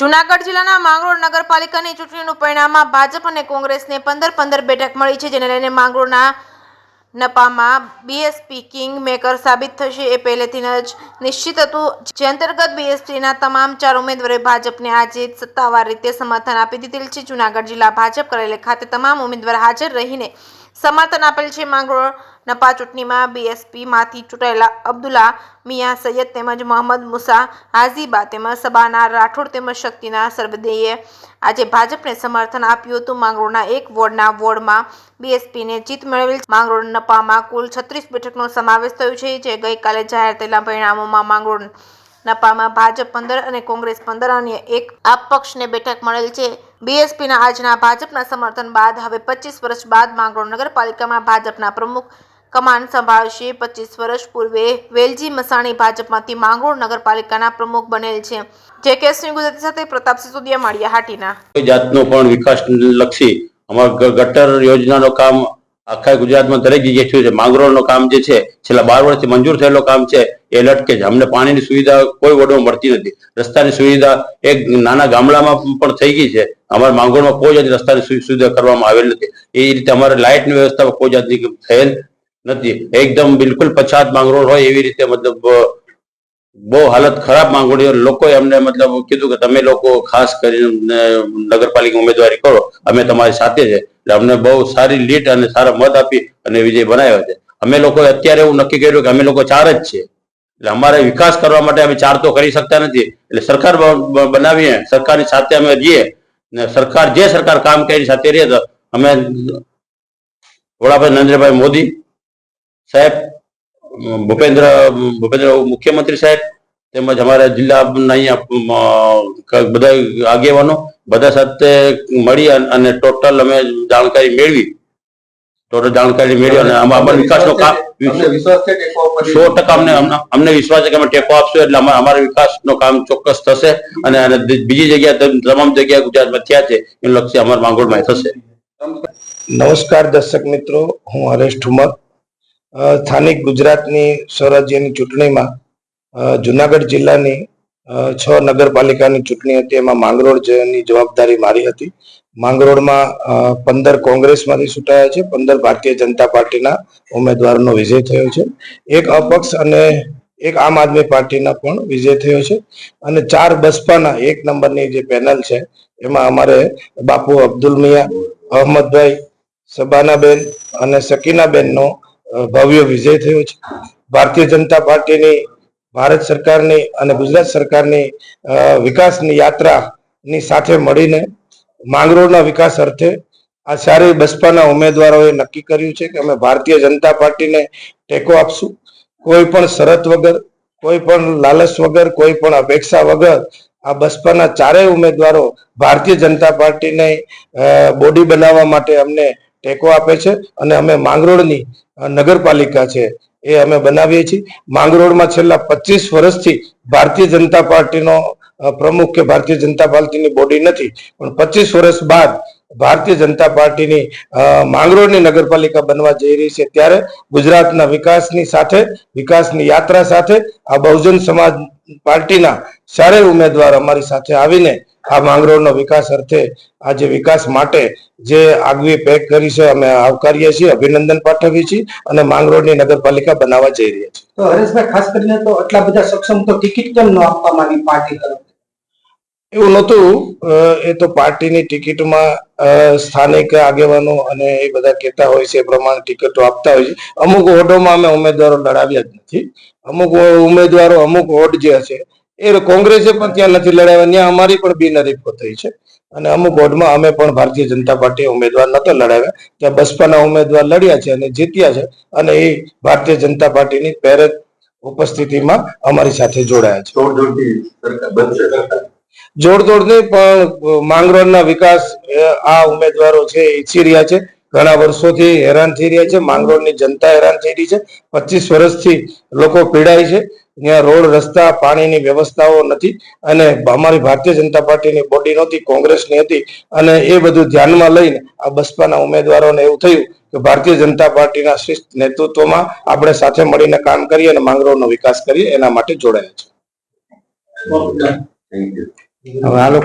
જૂનાગઢ જિલ્લાના માંગરોળ નગરપાલિકાની ચૂંટણીનું પરિણામમાં ભાજપ અને કોંગ્રેસને 15 બેઠક મળી છે, જેને લઈને માંગરોળના નપામાં બીએસપી કિંગ મેકર સાબિત થશે એ પહેલેથી જ નિશ્ચિત હતું, જે અંતર્ગત બીએસપીના તમામ 4 ઉમેદવારોએ ભાજપને આજે સત્તાવાર રીતે સમર્થન આપી દીધેલ છે. જૂનાગઢ જિલ્લા ભાજપ કાર્યાલય ખાતે તમામ ઉમેદવાર હાજર રહીને સમર્થન આપેલ છે. માંગરોળ નપા ચૂંટણીમાં બીએસપીમાંથી ચૂંટાયેલા અબ્દુલ્લા મિયા સૈયદ તેમજ મોહમ્મદ મુસા હાજીબા તેમજ સબાના રાઠોડ તેમજ શક્તિના સરબદેએ આજે ભાજપને સમર્થન આપ્યું હતું. માંગરોળના એક વોર્ડમાં બીએસપીને જીત મેળવેલ. માંગરોળ નપામાં કુલ 36 બેઠકનો સમાવેશ થયો છે, જે ગઈકાલે જાહેર થયેલા પરિણામોમાં માંગરોળ નપામાં ભાજપ 15 અને કોંગ્રેસ 15 અન્ય એક અપક્ષને બેઠક મળેલ છે. બીએસપીના આજના ભાજપના સમર્થન બાદ હવે 25 વર્ષ બાદ માંગરોળ નગરપાલિકામાં ભાજપના પ્રમુખ કમાન સંભાળશે. 25 વર્ષ પૂર્વે વેલજી મસાણી ભાજપમાંથી માંગરોળ નગરપાલિકાના પ્રમુખ બનેલ છે. જે કેસની ગુજરાતી સાથે પ્રતાપ સિસોદિયા માળિયા હાટીના જાતનો પણ વિકાસ લક્ષી અમારા ગટર યોજનાનો કામ આખા ગુજરાતમાં દરેક જગ્યાએ થયું છે. માંગરોળનું કામ જે છે છેલ્લા 12 વર્ષથી મંજૂર થયેલો કામ છે એ લટકે છે. અમને પાણીની સુવિધા કોઈ વડમાં મળતી નથી. રસ્તાની સુવિધા એક નાના ગામડામાં પણ થઈ ગઈ છે. અમારા માંગરોળમાં કોઈ જાતની રસ્તાની સુવિધા કરવામાં આવેલ નથી. એ રીતે અમારે લાઇટની વ્યવસ્થા કોઈ જાતની થયેલ નથી. એકદમ બિલકુલ પછાત માંગરોળ હોય એવી રીતે મતલબ બહુ હાલત ખરાબ માંગરોળ. લોકોએ અમને મતલબ કીધું કે તમે લોકો ખાસ કરીને નગરપાલિકા ઉમેદવારી કરો, અમે તમારી સાથે છે. એટલે અમને બહુ સારી લીડ અને સારા મત આપી અને વિજય બનાવ્યો છે. અમે લોકો અત્યારે એવું નક્કી કર્યું કે અમે લોકો 4 જ છે, એટલે અમારે વિકાસ કરવા માટે અમે 4 તો કરી શકતા નથી. એટલે સરકાર બનાવીએ, સરકારની સાથે અમે રહીએ ને સરકાર કામ કરી સાથે રહીએ તો અમે વડાપ્રધાન નરેન્દ્રભાઈ મોદી સાહેબ, ભૂપેન્દ્ર મુખ્યમંત્રી સાહેબ તેમજ અમારા જિલ્લાના અહીંયા બધા આગેવાનો બધા સાથે મળી અને ટોટલ અમે જાણકારી મેળવી અને અમારા વિકાસનો કામ 100% અમને વિશ્વાસ છે કે અમે ટેકો આપશું એટલે અમારા વિકાસનો કામ ચોક્કસ થશે. અને બીજી જગ્યા તમામ જગ્યાએ ગુજરાતમાં થયા છે એનું લક્ષ્ય અમારા માંગરોળમાં થશે. નમસ્કાર દર્શક મિત્રો, હું હરેશ ઠુમર. સ્થાનિક ગુજરાતની સ્વરાજ્યની ચૂંટણીમાં જુનાગઢ જિલ્લાની 6 નગરપાલિકાની ચૂંટણી હતી. એમાં માંગરોળની જવાબદારી મારી હતી. માંગરોળમાં 15 કોંગ્રેસમાંથી ચૂંટાયા છે, 15 ભારતીય જનતા પાર્ટીના ઉમેદવારોનો વિજય થયો છે, એક અપક્ષ અને એક આમ આદમી પાર્ટીના પણ વિજય થયો છે અને 4 બસપાના 1 નંબરની જે પેનલ છે એમાં અમારે બાપુ અબ્દુલ મિયા, અહમદભાઈ, સબાનાબેન અને શકીનાબેનનો ભવ્ય વિજય થયો છે. ભારતીય જનતા પાર્ટીની ભારત સરકારની અને ગુજરાત સરકારની વિકાસની યાત્રાની સાથે મળીને માંગરોળના વિકાસ અર્થે આ 4 બસપાના ઉમેદવારોએ નક્કી કર્યું છે કે અમે ભારતીય જનતા પાર્ટીને ટેકો આપશું. કોઈ પણ શરત વગર, કોઈ પણ લાલચ વગર, કોઈ પણ અપેક્ષા વગર આ બસપાના 4 ઉમેદવારો ભારતીય જનતા પાર્ટીને બોડી બનાવવા માટે અમને ટેકો આપે છે અને અમે માંગરોળની નગરપાલિકા છે એ અમે બનાવીએ છીએ. માંગરોળમાં છેલ્લા 25 વર્ષથી ભારતીય જનતા પાર્ટીનો પ્રમુખ કે ભારતીય જનતા પાર્ટીની બોડી નથી, પણ 25 વર્ષ બાદ ભારતીય જનતા પાર્ટીની માંગરોળની નગરપાલિકા બનવા જઈ રહી છે. ત્યારે ગુજરાતના વિકાસની સાથે, વિકાસની યાત્રા સાથે આ બહુજન સમાજ પાર્ટીના 4 ઉમેદવાર અમારી સાથે આવીને આ માંગરોળનો વિકાસ અર્થે આજે વિકાસ માટે જે આગવી પહેલ કરી છે અમે આવકારીએ છીએ, અભિનંદન પાઠવીએ છીએ અને માંગરોળની નગરપાલિકા બનાવવા જઈ રહ્યા છીએ. તો હરેશભાઈ, ખાસ કરીને તો આટલા બધા સક્ષમ તો ટિકિટ કેમ ન આપવામાં આવી પાર્ટી તરફ? એવું નહોતું. એ તો પાર્ટીની ટિકિટમાં સ્થાનિક આગેવાનો અને એ બધા કહેતા હોય છે એ પ્રમાણે ટિકિટો આપતા હોય છે. અમુક વોર્ડોમાં અમે ઉમેદવારો લડાવ્યા જ નથી. અમુક ઉમેદવારો અમુક વોર્ડ જે છે એ કોંગ્રેસે પણ ત્યાં નથી લડાવ્યા, ત્યાં અમારી પણ બિનહરીફો થઈ છે અને અમુક વોર્ડમાં અમે પણ ભારતીય જનતા પાર્ટી ઉમેદવાર નતો લડાવ્યા, ત્યાં બસપાના ઉમેદવાર લડ્યા છે અને જીત્યા છે અને એ ભારતીય જનતા પાર્ટીની પ્રેરક ઉપસ્થિતિમાં અમારી સાથે જોડાયા છે. જોડતોડ નહીં, પણ માંગરોળના વિકાસ આ ઉમેદવારો છે ઈચ્છી રહ્યા છે. ઘણા વર્ષોથી હેરાન થઈ રહ્યા છે, માંગરોળની જનતા હેરાન થઈ રહી છે. 25 વર્ષથી લોકો પીડાય છે. ત્યાં રોડ, રસ્તા, પાણીની વ્યવસ્થાઓ નથી અને અમારી ભારતીય જનતા પાર્ટીની બોડી નહોતી, કોંગ્રેસની હતી અને એ બધું ધ્યાનમાં લઈને આ બસપાના ઉમેદવારોને એવું થયું કે ભારતીય જનતા પાર્ટીના શ્રેષ્ઠ નેતૃત્વમાં આપણે સાથે મળીને કામ કરીએ અને માંગરોળનો વિકાસ કરીએ, એના માટે જોડાયા છે. હવે આ લોકો